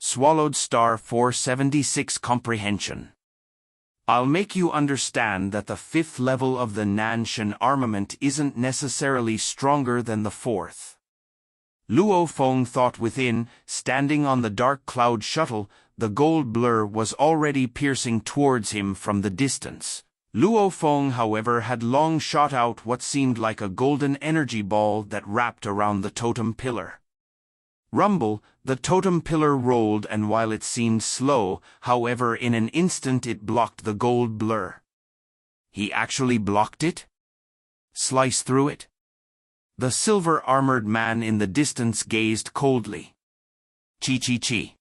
swallowed star 476 Comprehension. I'll make you understand that the fifth level of the Nanshan armament isn't necessarily stronger than the fourth. Luo Feng thought within, standing on the dark cloud shuttle. The gold blur was already piercing towards him from the distance. Luo Feng, however, had long shot out what seemed like a golden energy ball that wrapped around the totem pillar. Rumble, the totem pillar rolled, and while it seemed slow, however, in an instant it blocked the gold blur. He actually blocked it? Slice through it? The silver-armored man in the distance gazed coldly. Chi.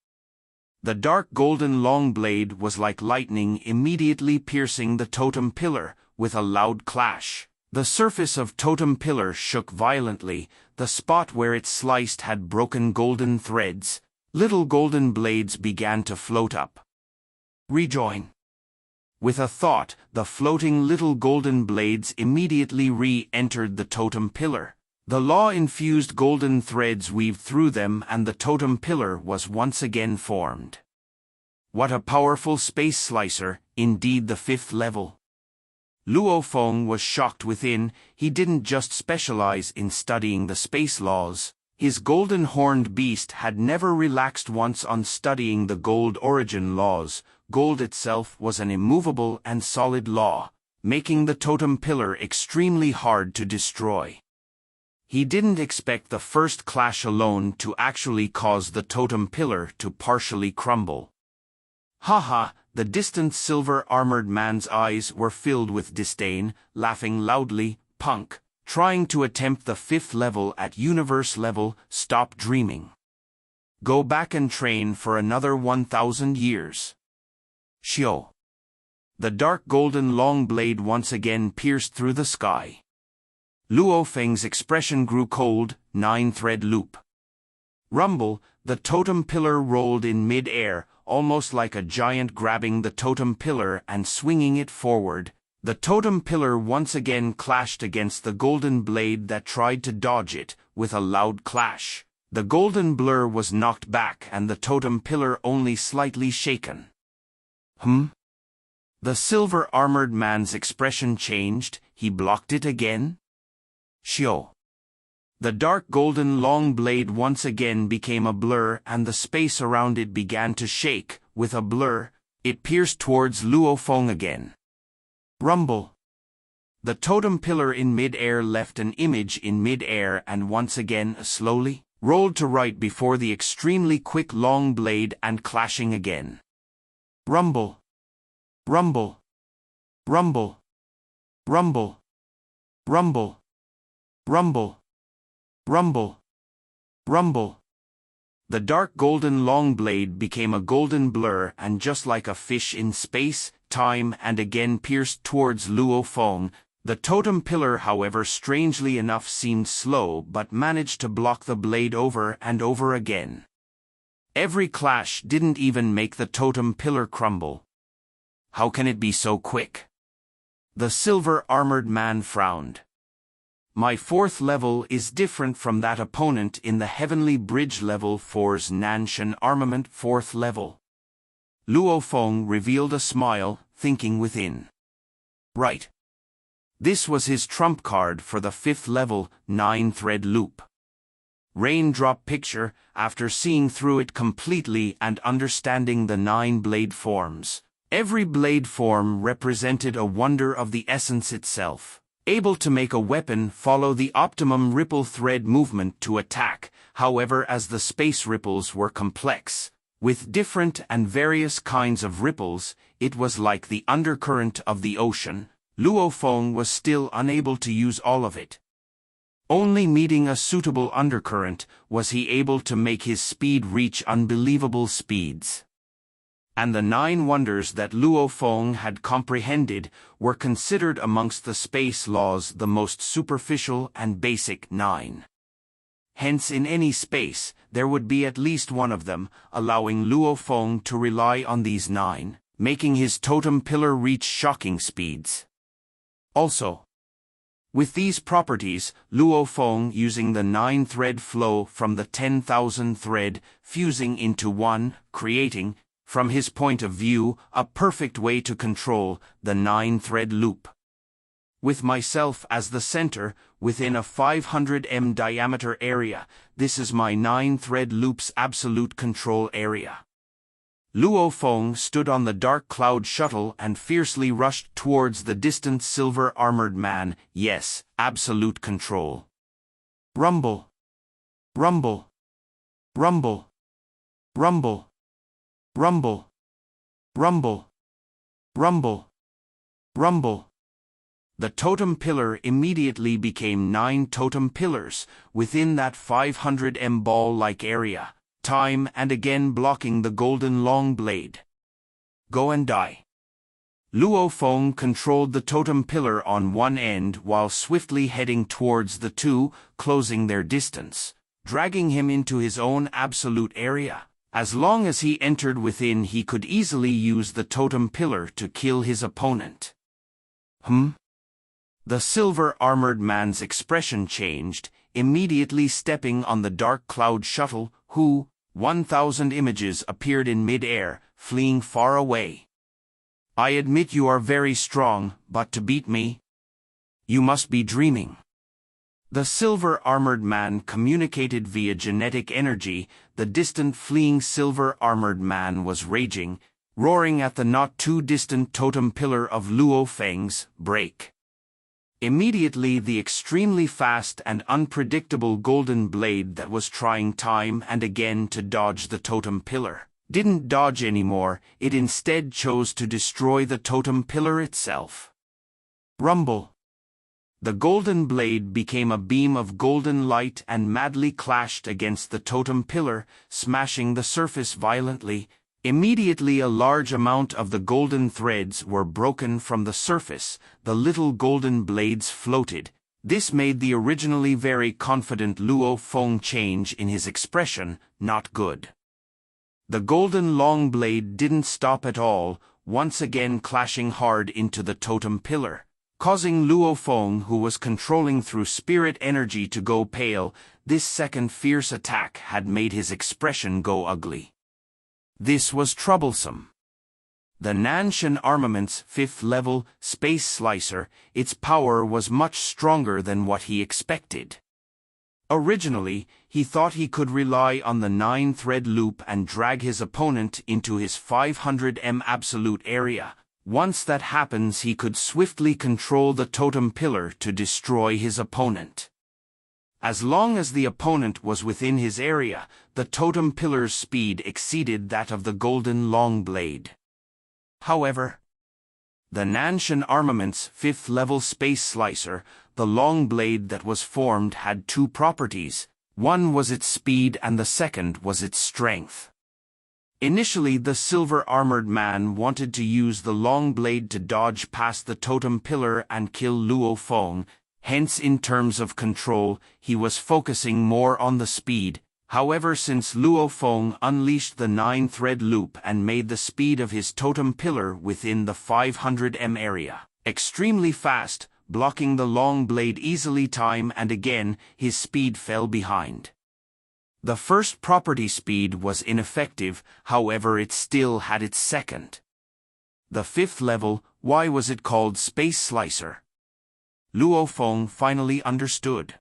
The dark golden long blade was like lightning, immediately piercing the totem pillar, with a loud clash. The surface of totem pillar shook violently. The spot where it sliced had broken golden threads. Little golden blades began to float up. Rejoin. With a thought, the floating little golden blades immediately re-entered the totem pillar. The law-infused golden threads weaved through them, and the totem pillar was once again formed. What a powerful space slicer, indeed, the fifth level. Luo Feng was shocked within. He didn't just specialize in studying the space laws. His golden-horned beast had never relaxed once on studying the gold origin laws. Gold itself was an immovable and solid law, making the totem pillar extremely hard to destroy. He didn't expect the first clash alone to actually cause the totem pillar to partially crumble. Haha, the distant silver-armored man's eyes were filled with disdain, laughing loudly. Punk, trying to attempt the fifth level at universe level, stop dreaming. Go back and train for another 1,000 years. Shio. The dark golden long blade once again pierced through the sky. Luo Feng's expression grew cold. 9-thread loop. Rumble, the totem pillar rolled in mid-air, almost like a giant grabbing the totem pillar and swinging it forward. The totem pillar once again clashed against the golden blade that tried to dodge it. With a loud clash, the golden blur was knocked back and the totem pillar only slightly shaken. The silver-armored man's expression changed. He blocked it again? Shio. The dark golden long blade once again became a blur, and the space around it began to shake. With a blur, it pierced towards Luo Feng again. Rumble. The totem pillar in mid-air left an image in mid-air and once again slowly rolled to right before the extremely quick long blade and clashing again. Rumble. Rumble. Rumble. Rumble. Rumble. Rumble. Rumble. Rumble. The dark golden long blade became a golden blur and just like a fish in space, time and again pierced towards Luo Feng. The totem pillar, however, strangely enough seemed slow but managed to block the blade over and over again. Every clash didn't even make the totem pillar crumble. How can it be so quick? The silver-armored man frowned. My fourth level is different from that opponent in the Heavenly Bridge level 4's Nanshan armament fourth level. Luo Feng revealed a smile, thinking within. Right. This was his trump card for the fifth level 9-thread loop. Raindrop picture. After seeing through it completely and understanding the 9 blade forms, every blade form represented a wonder of the essence itself. Able to make a weapon follow the optimum ripple thread movement to attack. However, as the space ripples were complex, with different and various kinds of ripples, it was like the undercurrent of the ocean. Luo Feng was still unable to use all of it. Only meeting a suitable undercurrent was he able to make his speed reach unbelievable speeds. And the 9 wonders that Luo Feng had comprehended were considered amongst the space laws the most superficial and basic 9. Hence in any space, there would be at least one of them, allowing Luo Feng to rely on these 9, making his totem pillar reach shocking speeds. Also, With these properties, Luo Feng using the 9-thread flow from the 10,000 thread, fusing into one, creating, from his point of view, a perfect way to control the 9-thread loop. With myself as the center, within a 500 m diameter area, this is my 9-thread loop's absolute control area. Luo Feng stood on the dark cloud shuttle and fiercely rushed towards the distant silver-armored man. Yes, absolute control. Rumble. Rumble. Rumble. Rumble. Rumble. Rumble. Rumble. Rumble. The totem pillar immediately became 9 totem pillars within that 500 m ball-like area, time and again blocking the golden long blade. Go and die. Luo Feng controlled the totem pillar on one end while swiftly heading towards the two, closing their distance, dragging him into his own absolute area. As long as he entered within, he could easily use the totem pillar to kill his opponent. The silver-armored man's expression changed, immediately stepping on the dark cloud shuttle, who, 1,000 images appeared in mid-air, fleeing far away. I admit you are very strong, but to beat me? You must be dreaming. The silver-armored man communicated via genetic energy. The distant fleeing silver-armored man was raging, roaring at the not-too-distant totem pillar of Luo Feng's break. Immediately the extremely fast and unpredictable golden blade that was trying time and again to dodge the totem pillar didn't dodge anymore, it instead chose to destroy the totem pillar itself. Rumble. The golden blade became a beam of golden light and madly clashed against the totem pillar, smashing the surface violently. Immediately a large amount of the golden threads were broken from the surface, the little golden blades floated. This made the originally very confident Luo Feng change in his expression, not good. The golden long blade didn't stop at all, once again clashing hard into the totem pillar, causing Luo Feng, who was controlling through spirit energy, to go pale. This second fierce attack had made his expression go ugly. This was troublesome. The Nanshan armament's 5th level space slicer, its power was much stronger than what he expected. Originally, he thought he could rely on the 9-thread loop and drag his opponent into his 500 m absolute area. Once that happens, he could swiftly control the totem pillar to destroy his opponent. As long as the opponent was within his area, the totem pillar's speed exceeded that of the golden long blade. However, the Nanshan armament's 5th level space slicer, the long blade that was formed, had 2 properties. One was its speed and the second was its strength. Initially, the silver-armored man wanted to use the long blade to dodge past the totem pillar and kill Luo Feng. Hence, in terms of control, he was focusing more on the speed. However, since Luo Feng unleashed the 9-thread loop and made the speed of his totem pillar within the 500 m area extremely fast, blocking the long blade easily time and again, his speed fell behind. The first property, speed, was ineffective, however it still had its second. The 5th level, why was it called Space Slicer? Luo Feng finally understood.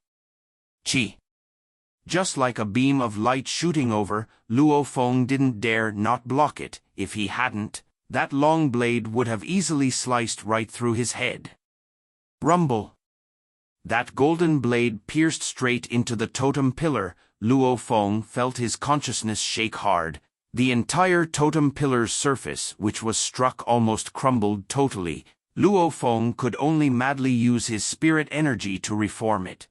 Chi. Just like a beam of light shooting over, Luo Feng didn't dare not block it. If he hadn't, that long blade would have easily sliced right through his head. Rumble. That golden blade pierced straight into the totem pillar. Luo Feng felt his consciousness shake hard. The entire totem pillar's surface, which was struck, almost crumbled totally. Luo Feng could only madly use his spirit energy to reform it.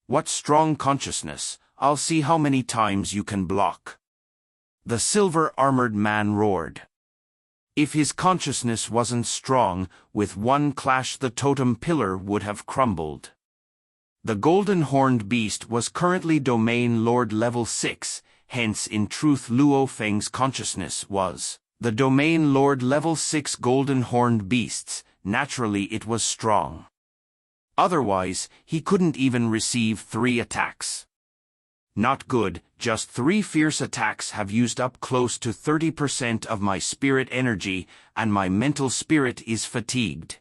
What strong consciousness! I'll see how many times you can block. The silver-armored man roared. If his consciousness wasn't strong, with one clash the totem pillar would have crumbled. The golden horned beast was currently Domain Lord level 6, hence in truth Luo Feng's consciousness was the Domain Lord level 6 golden horned beasts. Naturally it was strong. Otherwise, he couldn't even receive 3 attacks. Not good, just 3 fierce attacks have used up close to 30% of my spirit energy, and my mental spirit is fatigued.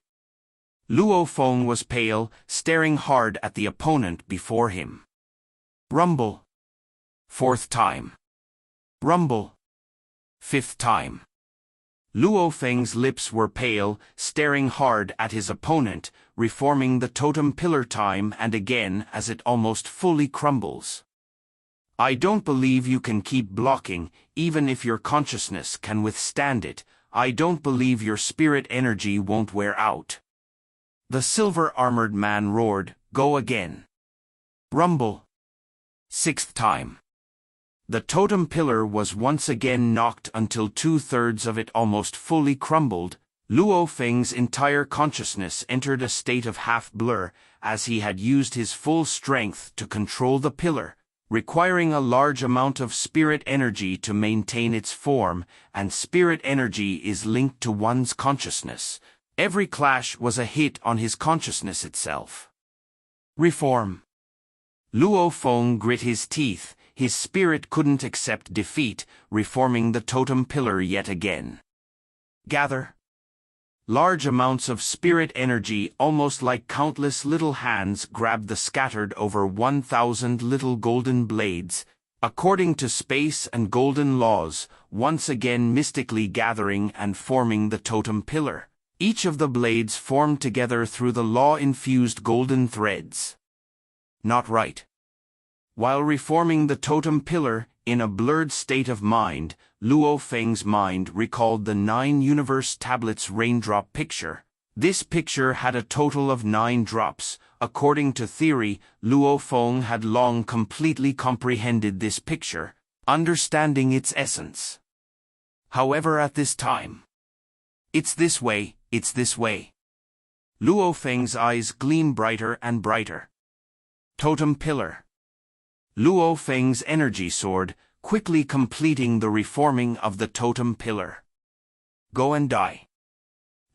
Luo Feng was pale, staring hard at the opponent before him. Rumble. 4th time. Rumble. 5th time. Luo Feng's lips were pale, staring hard at his opponent, reforming the totem pillar time and again as it almost fully crumbles. I don't believe you can keep blocking, even if your consciousness can withstand it. I don't believe your spirit energy won't wear out. The silver-armored man roared, "Go again." Rumble. 6th time. The totem pillar was once again knocked until 2/3 of it almost fully crumbled. Luo Feng's entire consciousness entered a state of half-blur, as he had used his full strength to control the pillar, requiring a large amount of spirit energy to maintain its form, and spirit energy is linked to one's consciousness. Every clash was a hit on his consciousness itself. Reform. Luo Feng grit his teeth. His spirit couldn't accept defeat, reforming the totem pillar yet again. Gather. Large amounts of spirit energy, almost like countless little hands, grabbed the scattered over 1,000 little golden blades, according to space and golden laws, once again mystically gathering and forming the totem pillar. Each of the blades formed together through the law-infused golden threads. Not right. While reforming the totem pillar, in a blurred state of mind, Luo Feng's mind recalled the 9 universe tablets raindrop picture. This picture had a total of 9 drops. According to theory, Luo Feng had long completely comprehended this picture, understanding its essence. However, at this time, it's this way. Luo Feng's eyes gleam brighter and brighter. Totem pillar. Luo Feng's energy soared, quickly completing the reforming of the totem pillar. Go and die.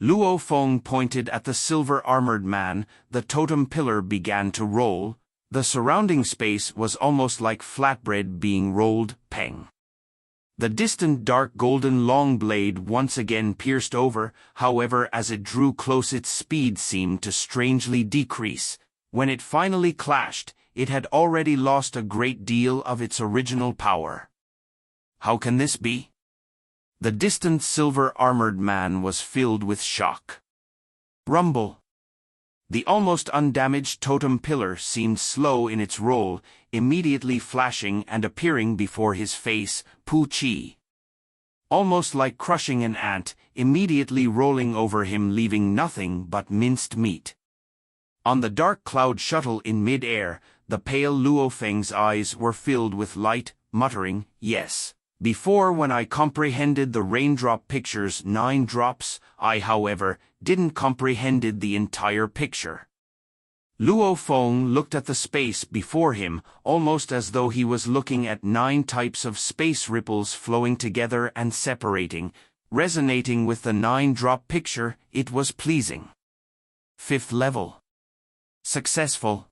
Luo Feng pointed at the silver-armored man. The totem pillar began to roll. The surrounding space was almost like flatbread being rolled. Peng. The distant dark golden long blade once again pierced over. However, as it drew close, its speed seemed to strangely decrease. When it finally clashed, it had already lost a great deal of its original power. How can this be? The distant silver-armored man was filled with shock. Rumble. The almost undamaged totem pillar seemed slow in its roll, immediately flashing and appearing before his face, Pu Qi. Almost like crushing an ant, immediately rolling over him, leaving nothing but minced meat. On the dark cloud shuttle in mid-air, the pale Luo Feng's eyes were filled with light, muttering, "Yes. Before, when I comprehended the raindrop picture's 9 drops, I, however, didn't comprehended the entire picture." Luo Feng looked at the space before him, almost as though he was looking at 9 types of space ripples flowing together and separating, resonating with the 9-drop picture. It was pleasing. 5th level. Successful.